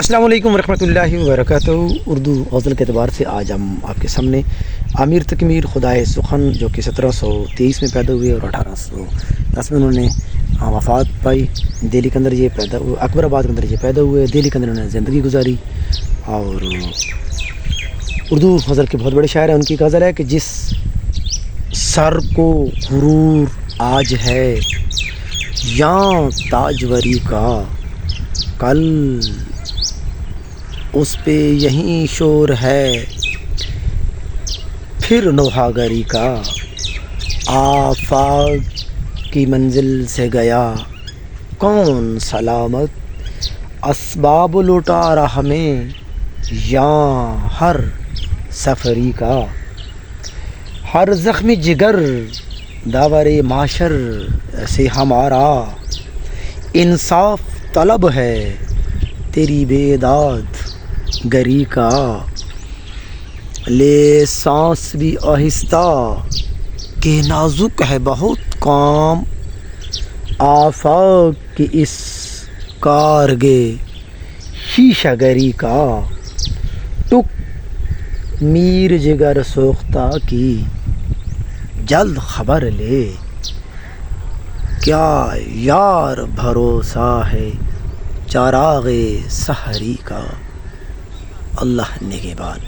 السلام علیکم ورحمۃ اللہ وبرکاتہ۔ اردو غزل کے اعتبار سے آج ہم آپ کے سامنے امیر تکمیر خدائے سخن جو کہ 1723 میں پیدا ہوئے اور 1810 میں انہوں نے وفات پائی۔ دہلی کے اندر یہ پیدا ہوئے، اکبر آباد کے اندر یہ پیدا ہوئے، دہلی کے اندر انہوں نے زندگی گزاری۔ اور اردو غزل کے بہت بڑے شاعر ہیں۔ ان کی غزل ہے کہ جس سر کو غرور آج ہے یاں تاجوری کا، کل اس پہ یہیں شور ہے پھر نوحاگری کا۔ آفاق کی منزل سے گیا کون سلامت، اسباب لوٹا راہ میں یاں ہر سفری کا۔ ہر زخمی جگر داور معاشر سے ہمارا، انصاف طلب ہے تیری بیداد گری کا۔ لے سانس بھی آہستہ کہ نازک ہے بہت کام، آفاق کی اس کارگے شیشہ گری کا۔ ٹک میر جگر سوختہ کی جلد خبر لے، کیا یار بھروسہ ہے چراغ سحری کا۔ اللہ نگہبان۔